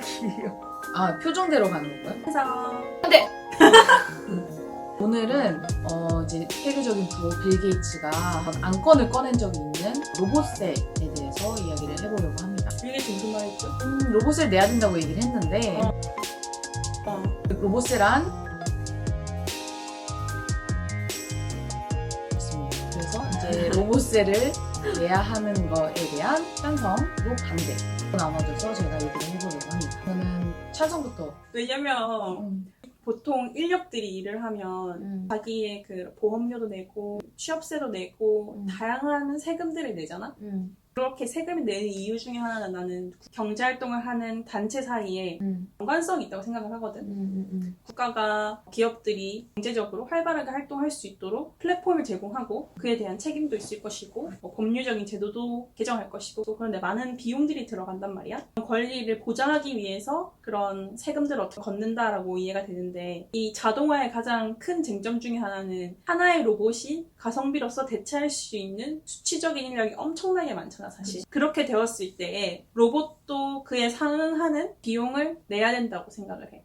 귀여워. 아, 표정대로 가는 건가요? 그래서 안돼! 오늘은 이제 세계적인 부호 빌 게이츠가 안건을 꺼낸 적이 있는 로봇셀에 대해서 이야기를 해보려고 합니다. 이게 무슨 말이죠? 로봇셀 내야 된다고 얘기를 했는데 로봇셀안 그렇습니다. 그래서 이제 로봇셀을 내야 하는 거에 대한 찬성으로 반대 나눠져서 제가 얘기를 해보려고 합니다. 저는 찬성부터. 왜냐면 보통 인력들이 일을 하면 자기의 그 보험료도 내고 취업세도 내고 다양한 세금들을 내잖아? 그렇게 세금을 내는 이유 중에 하나는 나는 경제활동을 하는 단체 사이에 연관성이 있다고 생각을 하거든. 국가가 기업들이 경제적으로 활발하게 활동할 수 있도록 플랫폼을 제공하고 그에 대한 책임도 있을 것이고 법률적인 제도도 개정할 것이고 그런데 많은 비용들이 들어간단 말이야. 권리를 보장하기 위해서 그런 세금들을 어떻게 걷는다라고 이해가 되는데 이 자동화의 가장 큰 쟁점 중에 하나는 하나의 로봇이 가성비로서 대체할 수 있는 수치적인 인력이 엄청나게 많잖아. 사실. 그렇게 되었을 때 로봇도 그에 상응하는 비용을 내야 된다고 생각을 해.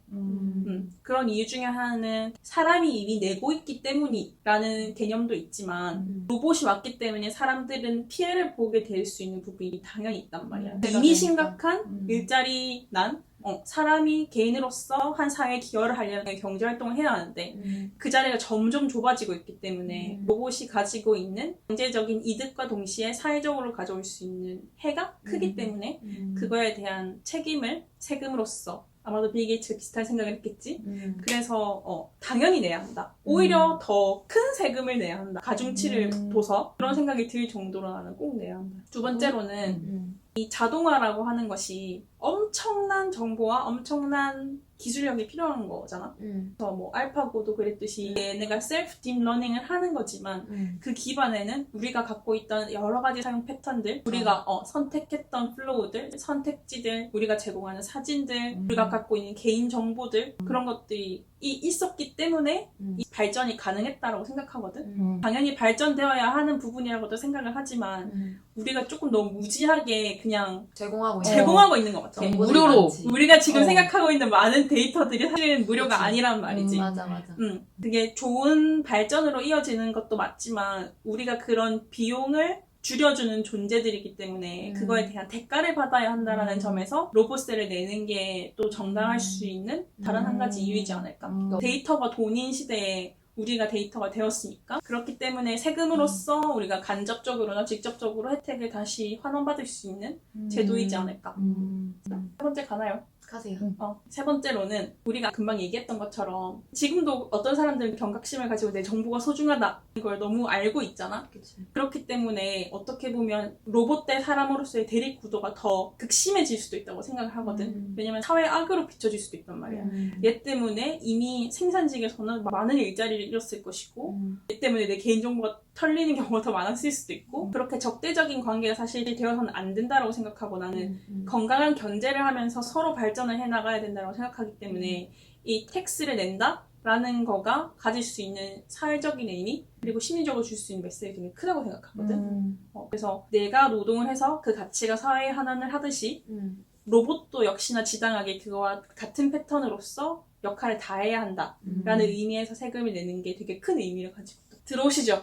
그런 이유 중에 하나는 사람이 이미 내고 있기 때문이라는 개념도 있지만 로봇이 왔기 때문에 사람들은 피해를 보게 될 수 있는 부분이 당연히 있단 말이야. 이미 심각한 일자리 난 사람이 개인으로서 한 사회에 기여를 하려면 경제활동을 해야 하는데 그 자리가 점점 좁아지고 있기 때문에 로봇이 가지고 있는 경제적인 이득과 동시에 사회적으로 가져올 수 있는 해가 크기 때문에 그거에 대한 책임을 세금으로서 아마도 빌 게이츠가 비슷한 생각을 했겠지? 그래서 당연히 내야 한다. 오히려 더 큰 세금을 내야 한다. 가중치를 둬서 그런 생각이 들 정도로 나는 꼭 내야 한다. 두 번째로는 이 자동화라고 하는 것이 엄청난 정보와 엄청난 기술력이 필요한 거잖아. 그래서 뭐 알파고도 그랬듯이 얘네가 셀프 딥러닝을 하는 거지만 그 기반에는 우리가 갖고 있던 여러 가지 사용 패턴들, 우리가 선택했던 플로우들, 선택지들, 우리가 제공하는 사진들, 우리가 갖고 있는 개인 정보들 그런 것들이 있었기 때문에 이 발전이 가능했다라고 생각하거든. 당연히 발전되어야 하는 부분이라고도 생각을 하지만 우리가 조금 너무 무지하게 그냥 제공하고 있는 것 같아. 무료로. 우리가 지금 생각하고 있는 많은 데이터들이 사실은 무료가 아니란 말이지. 맞아. 그게 좋은 발전으로 이어지는 것도 맞지만 우리가 그런 비용을 줄여주는 존재들이기 때문에 그거에 대한 대가를 받아야 한다라는 점에서 로봇셀을 내는 게 또 정당할 수 있는 다른 한 가지 이유이지 않을까. 데이터가 돈인 시대에 우리가 데이터가 되었으니까 그렇기 때문에 세금으로서 우리가 간접적으로나 직접적으로 혜택을 다시 환원받을 수 있는 제도이지 않을까. 세 번째 가나요? 가세요. 세 번째로는 우리가 금방 얘기했던 것처럼 지금도 어떤 사람들은 경각심을 가지고 내 정보가 소중하다 이걸 너무 알고 있잖아. 그치. 그렇기 때문에 어떻게 보면 로봇 대 사람으로서의 대립 구도가 더 극심해질 수도 있다고 생각을 하거든. 왜냐면 사회 악으로 비춰질 수도 있단 말이야. 얘 때문에 이미 생산직에서는 많은 일자리를 잃었을 것이고 얘 때문에 내 개인정보가 털리는 경우가 더 많았을 수도 있고 그렇게 적대적인 관계가 사실 되어서는 안 된다라고 생각하고 나는 건강한 견제를 하면서 서로 발전을 해나가야 된다고 생각하기 때문에 이 텍스를 낸다라는 거가 가질 수 있는 사회적인 의미 그리고 심리적으로 줄 수 있는 메시지가 되게 크다고 생각하거든. 그래서 내가 노동을 해서 그 가치가 사회에 환원을 하듯이 로봇도 역시나 지당하게 그거와 같은 패턴으로서 역할을 다해야 한다라는 의미에서 세금을 내는 게 되게 큰 의미를 가지고 있다. 들어오시죠.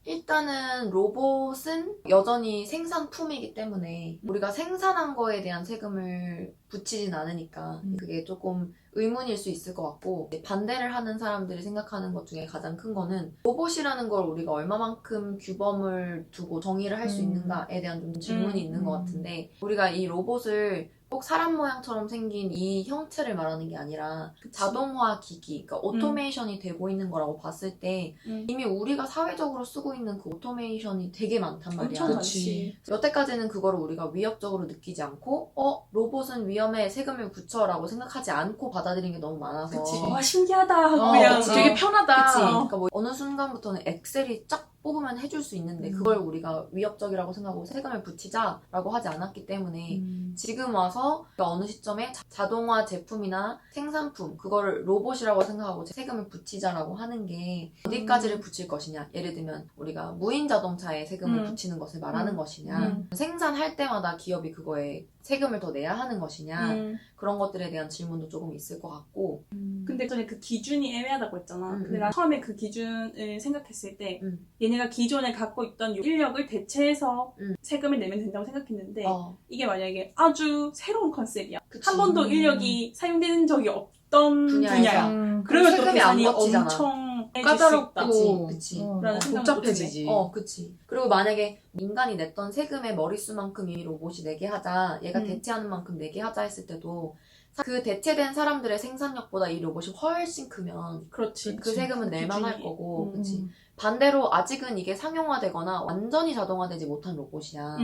일단은 로봇은 여전히 생산품이기 때문에 우리가 생산한 거에 대한 세금을 붙이진 않으니까 그게 조금 의문일 수 있을 것 같고 반대를 하는 사람들이 생각하는 것 중에 가장 큰 거는 로봇이라는 걸 우리가 얼마만큼 규범을 두고 정의를 할 수 있는가에 대한 좀 질문이 있는 것 같은데 우리가 이 로봇을 꼭 사람 모양처럼 생긴 이 형체를 말하는 게 아니라 자동화 기기, 그러니까 오토메이션이 되고 있는 거라고 봤을 때 이미 우리가 사회적으로 쓰고 있는 그 오토메이션이 되게 많단 말이야. 엄청 많지. 여태까지는 그거를 우리가 위협적으로 느끼지 않고 로봇은 위험해 세금을 붙여라고 생각하지 않고 받아들인 게 너무 많아서 그치. 와 신기하다 하고 그냥 그치. 되게 편하다. 그치. 그러니까 뭐 어느 순간부터는 엑셀이 쫙 뽑으면 해줄 수 있는데 그걸 우리가 위협적이라고 생각하고 세금을 붙이자라고 하지 않았기 때문에 지금 와서 어느 시점에 자동화 제품이나 생산품 그거를 로봇이라고 생각하고 세금을 붙이자라고 하는 게 어디까지를 붙일 것이냐. 예를 들면 우리가 무인 자동차에 세금을 붙이는 것을 말하는 것이냐, 생산할 때마다 기업이 그거에 세금을 더 내야 하는 것이냐, 그런 것들에 대한 질문도 조금 있을 것 같고. 근데 전에 그 기준이 애매하다고 했잖아. 근데 나 처음에 그 기준을 생각했을 때 얘네가 기존에 갖고 있던 인력을 대체해서 세금을 내면 된다고 생각했는데 이게 만약에 아주 새로운 컨셉이야. 그치. 한 번도 인력이 사용된 적이 없던 분야에서. 분야야. 그러면 또 세금이 안 계산이 걷히잖아. 엄청 까다롭고 그치. 라는 생각도 복잡해지지. 그치. 그리고 만약에 인간이 냈던 세금의 머릿수만큼 이 로봇이 내게 하자, 얘가 대체하는 만큼 내게 하자 했을 때도 그 대체된 사람들의 생산력보다 이 로봇이 훨씬 크면 그렇지. 그 세금은 그 낼만할 기준이. 거고, 그치. 반대로 아직은 이게 상용화되거나 완전히 자동화되지 못한 로봇이야.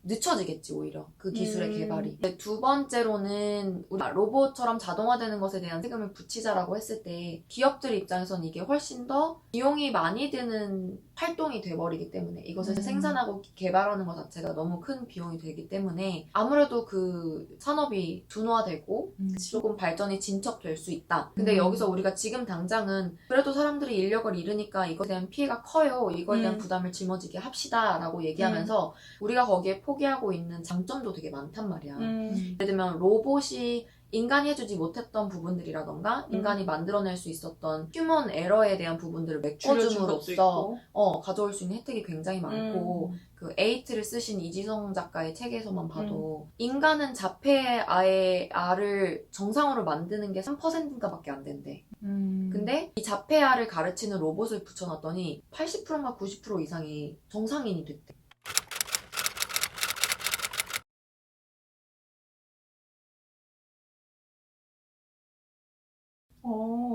늦춰지겠지 오히려 그 기술의 개발이. 두 번째로는 우리 로봇처럼 자동화되는 것에 대한 세금을 붙이자라고 했을 때 기업들 입장에서는 이게 훨씬 더 비용이 많이 드는 활동이 돼버리기 때문에 이것을 생산하고 개발하는 것 자체가 너무 큰 비용이 되기 때문에 아무래도 그 산업이 둔화되고 조금 발전이 진척될 수 있다. 근데 여기서 우리가 지금 당장은 그래도 사람들이 인력을 잃으니까 이것에 대한 피해가 커요. 이거에 대한 부담을 짊어지게 합시다 라고 얘기하면서 우리가 거기에 포기하고 있는 장점도 되게 많단 말이야. 예를 들면 로봇이 인간이 해주지 못했던 부분들이라던가 인간이 만들어낼 수 있었던 휴먼 에러에 대한 부분들을 메꿔줌으로써 가져올 수 있는 혜택이 굉장히 많고 그 에이트를 쓰신 이지성 작가의 책에서만 봐도 인간은 자폐아의 알을 정상으로 만드는 게 3%인가 밖에 안 된대. 근데 이 자폐아를 가르치는 로봇을 붙여놨더니 80%인가 90% 이상이 정상인이 됐대.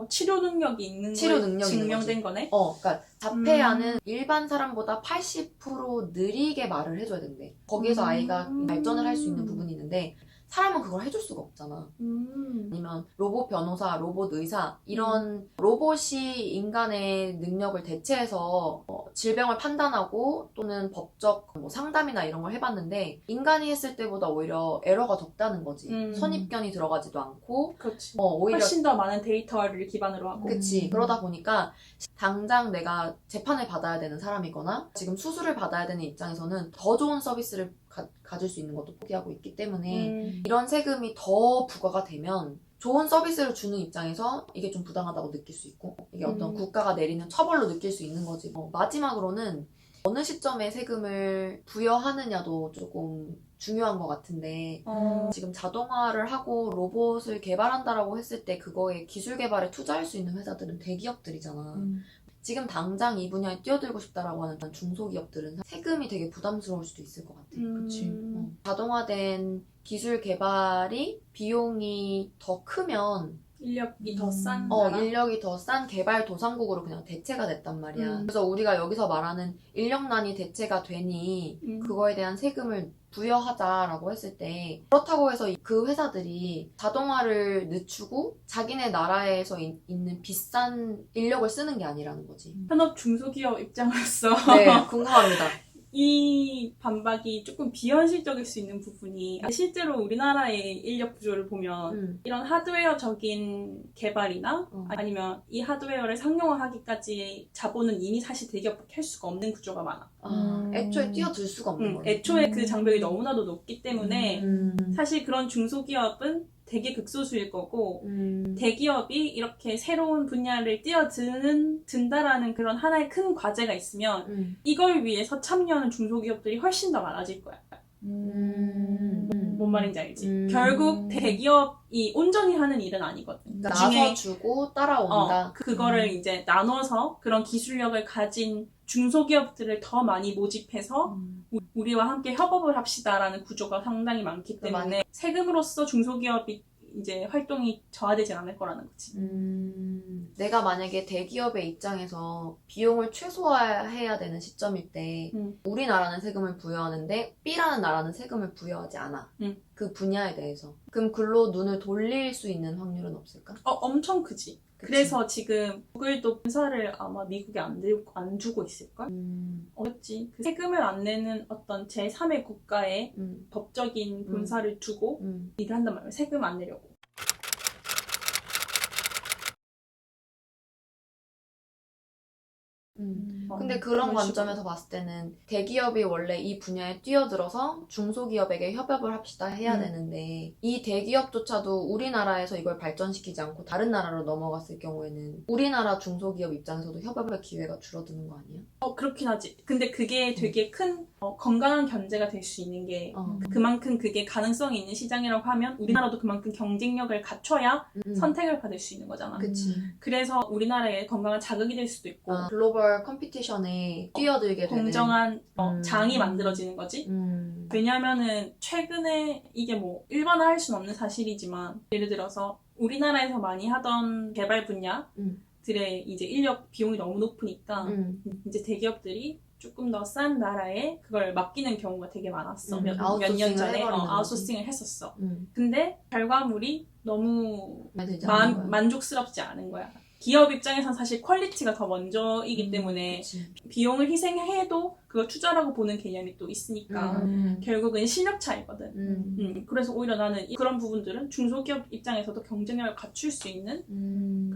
치료 능력이 있는 치료 걸 능력이 있는 증명된 거네? 그러니까 자폐아는 일반 사람보다 80% 느리게 말을 해줘야 된대. 거기에서 아이가 발전을 할 수 있는 부분이 있는데 사람은 그걸 해줄 수가 없잖아. 아니면 로봇 변호사, 로봇 의사 이런 로봇이 인간의 능력을 대체해서 질병을 판단하고 또는 법적 상담이나 이런 걸 해봤는데 인간이 했을 때보다 오히려 에러가 적다는 거지. 선입견이 들어가지도 않고 그렇지. 오히려 훨씬 더 많은 데이터를 기반으로 하고. 그치. 그러다 보니까 당장 내가 재판을 받아야 되는 사람이거나 지금 수술을 받아야 되는 입장에서는 더 좋은 서비스를 가질 수 있는 것도 포기하고 있기 때문에 이런 세금이 더 부과가 되면 좋은 서비스를 주는 입장에서 이게 좀 부당하다고 느낄 수 있고 이게 어떤 국가가 내리는 처벌로 느낄 수 있는 거지. 마지막으로는 어느 시점에 세금을 부여하느냐도 조금 중요한 것 같은데 지금 자동화를 하고 로봇을 개발한다라고 했을 때 그거에 기술 개발에 투자할 수 있는 회사들은 대기업들이잖아. 지금 당장 이 분야에 뛰어들고 싶다라고 하는 중소기업들은 세금이 되게 부담스러울 수도 있을 것 같아. 그치. 자동화된 기술 개발이 비용이 더 크면 인력이 더 싼 인력이 더 싼 개발도상국으로 그냥 대체가 됐단 말이야. 그래서 우리가 여기서 말하는 인력난이 대체가 되니 그거에 대한 세금을 부여하자라고 했을 때 그렇다고 해서 그 회사들이 자동화를 늦추고 자기네 나라에서 있는 비싼 인력을 쓰는 게 아니라는 거지. 현업 중소기업 입장으로서 네, 궁금합니다. 이 반박이 조금 비현실적일 수 있는 부분이 실제로 우리나라의 인력 구조를 보면 이런 하드웨어적인 개발이나 아니면 이 하드웨어를 상용화하기까지의 자본은 이미 사실 대기업밖에 할 수가 없는 구조가 많아. 애초에 뛰어들 수가 없는 거네. 애초에 그 장벽이 너무나도 높기 때문에 사실 그런 중소기업은 되게 극소수일 거고 대기업이 이렇게 새로운 분야를 뛰어든다라는 그런 하나의 큰 과제가 있으면 이걸 위해서 참여하는 중소기업들이 훨씬 더 많아질 거야. 뭔 말인지 알지? 결국 대기업이 온전히 하는 일은 아니거든. 나서주고 따라온다. 그거를 이제 나눠서 그런 기술력을 가진 중소기업들을 더 많이 모집해서 우리와 함께 협업을 합시다라는 구조가 상당히 많기 때문에 세금으로서 중소기업이 이제 활동이 저하되진 않을 거라는 거지. 내가 만약에 대기업의 입장에서 비용을 최소화해야 되는 시점일 때 우리나라는 세금을 부여하는데 B라는 나라는 세금을 부여하지 않아. 그 분야에 대해서. 그럼 글로 눈을 돌릴 수 있는 확률은 없을까? 엄청 크지. 그래서 지금 구글도 본사를 아마 미국에 안 두고 있을걸? 어렵지. 그 세금을 안 내는 어떤 제3의 국가에 법적인 본사를 두고 일을 한단 말이야. 세금 안 내려고. 근데 그런 그런 관점에서 식으로. 봤을 때는 대기업이 원래 이 분야에 뛰어들어서 중소기업에게 협업을 합시다 해야 되는데 이 대기업조차도 우리나라에서 이걸 발전시키지 않고 다른 나라로 넘어갔을 경우에는 우리나라 중소기업 입장에서도 협업의 기회가 줄어드는 거 아니야? 그렇긴 하지. 근데 그게 되게 큰 건강한 견제가 될 수 있는 게 그만큼 그게 가능성이 있는 시장이라고 하면 우리나라도 그만큼 경쟁력을 갖춰야 선택을 받을 수 있는 거잖아. 그치. 그래서 우리나라의 건강한 자극이 될 수도 있고 글로벌 컴피티션에 뛰어들게 되는 공정한 장이 만들어지는 거지. 왜냐면은 최근에 이게 뭐 일반화할 수는 없는 사실이지만 예를 들어서 우리나라에서 많이 하던 개발 분야들의 이제 인력 비용이 너무 높으니까 이제 대기업들이 조금 더 싼 나라에 그걸 맡기는 경우가 되게 많았어. 몇 년 전에 아웃소싱을 했었어. 근데 결과물이 너무 만족스럽지 않은 거야. 기업 입장에선 사실 퀄리티가 더 먼저이기 때문에 비용을 희생해도 그걸 투자라고 보는 개념이 또 있으니까 결국은 실력 차이거든. 그래서 오히려 나는 그런 부분들은 중소기업 입장에서도 경쟁력을 갖출 수 있는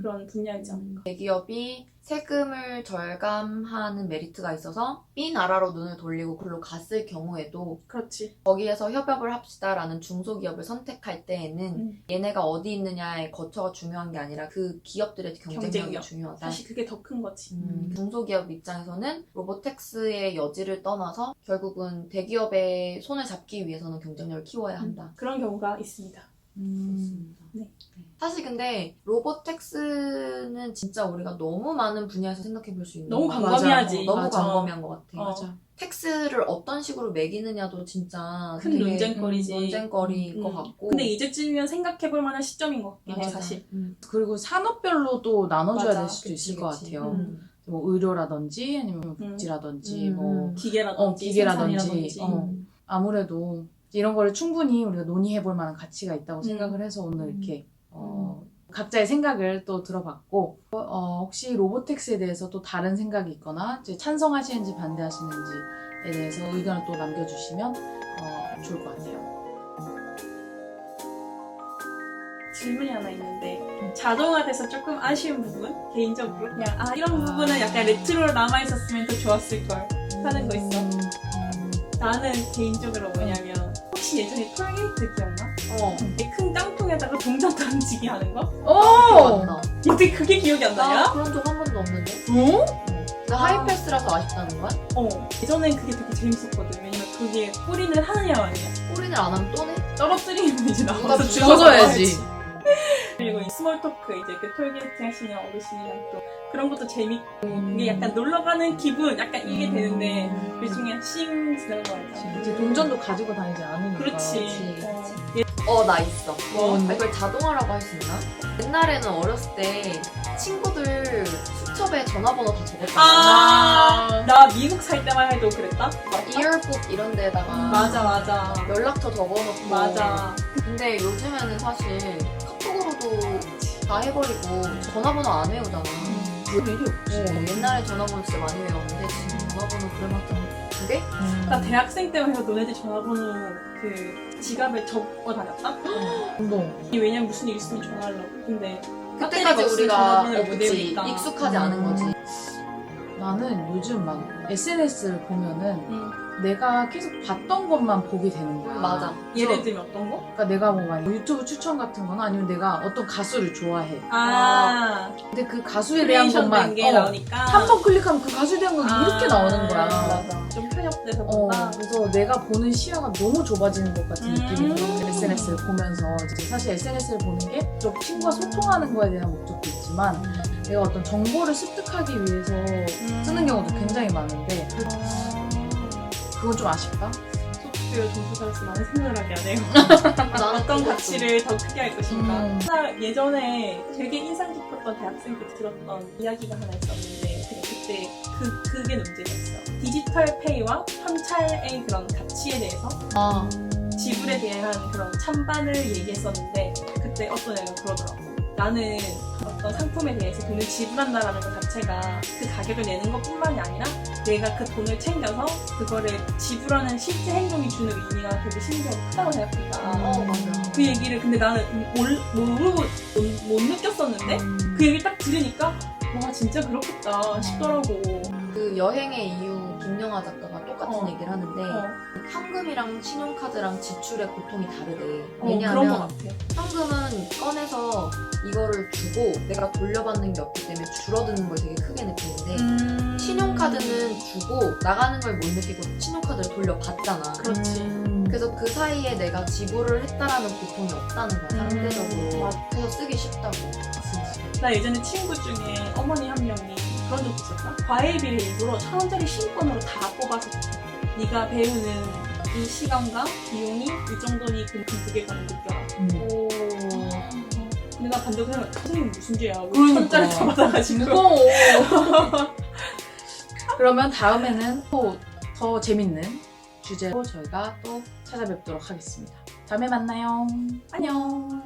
그런 분야이지 않을까. 대기업이 세금을 절감하는 메리트가 있어서 B 나라로 눈을 돌리고 그걸로 갔을 경우에도 그렇지. 거기에서 협업을 합시다라는 중소기업을 선택할 때에는 얘네가 어디 있느냐의 거처가 중요한 게 아니라 그 기업들의 경쟁력이 중요하다. 사실 그게 더 큰 거지. 중소기업 입장에서는 로보텍스의 여지를 떠나서 결국은 대기업의 손을 잡기 위해서는 경쟁력을 키워야 한다. 그런 경우가 있습니다. 네. 사실 근데 로보텍스는 진짜 우리가 너무 많은 분야에서 생각해 볼 수 있는 너무 것 광범위하지. 너무 맞아. 광범위한 것 같아. 맞아. 텍스를 어떤 식으로 매기느냐도 진짜 큰 되게 논쟁거리지. 논쟁거리일 것 같고. 근데 이제쯤이면 생각해볼 만한 시점인 것 같긴 해, 맞아. 사실. 그리고 산업별로 또 나눠줘야 맞아. 될 수도 있을 것 그치. 같아요. 뭐 의료라든지 아니면 복지라든지 뭐 기계라든지 기계라든지 생산이라든지. 아무래도 이런 거를 충분히 우리가 논의해볼 만한 가치가 있다고 생각을 해서 오늘 이렇게 각자의 생각을 또 들어봤고 혹시 로보텍스에 대해서 또 다른 생각이 있거나 이제 찬성하시는지 반대하시는지에 대해서 의견을 또 남겨주시면 좋을 것 같아요. 질문이 하나 있는데 자동화돼서 조금 아쉬운 부분? 개인적으로 그냥 이런 부분은 약간 레트로로 남아있었으면 더 좋았을걸 하는 거 있어. 나는 개인적으로 뭐냐면 혹시 예전에 톨게이트 기억나? 이 큰 깡통에다가 동전 던지기 하는 거? 맞나? 어떻게 그게 기억이 안 나 나냐? 그런 적 한 번도 없는데? 어? 나 하이패스라서 아쉽다는 거야? 예전엔 그게 되게 재밌었거든. 왜냐면 그게 꼬리는 하느냐 마느냐. 꼬리를 안 하면 또네? 떨어뜨리면 이제 누가 나와서 주워줘야지. 그리고 이 스몰 토크 이제 그 톨게이트 하시는 어르신이랑 또 그런 것도 재밌고 그게 약간 놀러가는 기분 약간 이게 되는데 요즘에 싱 지나가야 이제 동전도 가지고 다니지 않으니까. 그렇지. 나 있어. 뭐? 이걸 자동화라고 할 수 있나? 옛날에는 어렸을 때 친구들 수첩에 전화번호 다 적었잖아. 나 미국 살 때만 해도 그랬다? 이어북 이런 데다가 맞아. 연락처 적어놓고. 맞아. 근데 요즘에는 사실 카톡으로도 다 해버리고 전화번호 안 외우잖아. 볼 일이 없지. 옛날에 전화번호 진짜 많이 외웠는데 지금 전화번호 그래봤자 2개? 나 대학생 때만 해도 너네들 전화번호 그 지갑에 적어 다녔다? 왜냐면 무슨 일 있으면 전화하려고. 근데 그때까지 없으면 우리가 전화번호를 못 그치, 외우니까. 익숙하지 않은 거지. 나는 요즘 막 SNS를 보면은 내가 계속 봤던 것만 보게 되는 거야. 맞아. 예를 들면 어떤 거? 그러니까 내가 뭐 만약 유튜브 추천 같은 거나 아니면 내가 어떤 가수를 좋아해. 근데 그 가수에 대한 것만 게 나오니까 한 번 클릭하면 그 가수에 대한 건 이렇게 나오는 거야. 맞아. 좀 편협돼서 본다. 그래서 내가 보는 시야가 너무 좁아지는 것 같은 느낌이 들어. SNS를 보면서 이제 사실 SNS를 보는 게 좀 친구와 소통하는 거에 대한 목적도 있지만 내가 어떤 정보를 습득하기 위해서 쓰는 경우도 굉장히 많은데 그건 좀 아쉽다. 소프트웨어 종사자로서 많은 생각을 하게 하네요. 나는 어떤 그것도. 가치를 더 크게 할 것인가. 하나 예전에 되게 인상 깊었던 대학생 때 들었던 이야기가 하나 있었는데 그때 그게 논제였어. 디지털 페이와 현찰의 그런 가치에 대해서 지불에 대한 그런 찬반을 얘기했었는데 그때 어떤 애가 그러더라고. 나는 어떤 상품에 대해서 돈을 지불한다라는 것 자체가 그 가격을 내는 것뿐만이 아니라 내가 그 돈을 챙겨서 그거를 지불하는 실제 행동이 주는 의미가 되게 심지어 크다고 생각했다. 맞아. 그 얘기를 근데 나는 모르고 못 느꼈었는데 그 얘기를 딱 들으니까 와 진짜 그렇겠다 싶더라고. 그 여행의 이유 김영하 작가가 똑같은 얘기를 하는데 현금이랑 신용카드랑 지출의 고통이 다르대. 그런 것 왜냐하면 같아. 현금은 꺼내서 이거를 주고 내가 돌려받는 게 없기 때문에 줄어드는 걸 되게 크게 느끼는데 신용카드는 주고 나가는 걸 못 느끼고 신용카드를 돌려받잖아. 그렇지. 그래서 그 사이에 내가 지불을 했다라는 고통이 없다는 거야, 상대적으로. 그래서 쓰기 쉽다고. 나 예전에 친구 중에 어머니 한 명이 그런 적 있었다. 과외비를 일부러 1,000원짜리 신권으로 다 뽑아서 네가 배우는 이 시간과 비용이 이 정도니 그 부계관을 느껴라. 오. 근데 나 반대로 생각해. 선생님 무슨 죄야? 그러니까. 1,000원짜리 다 받아가지고. 무거워. 그러면 다음에는 또 더 재밌는 주제로 저희가 또 찾아뵙도록 하겠습니다. 다음에 만나요. 안녕.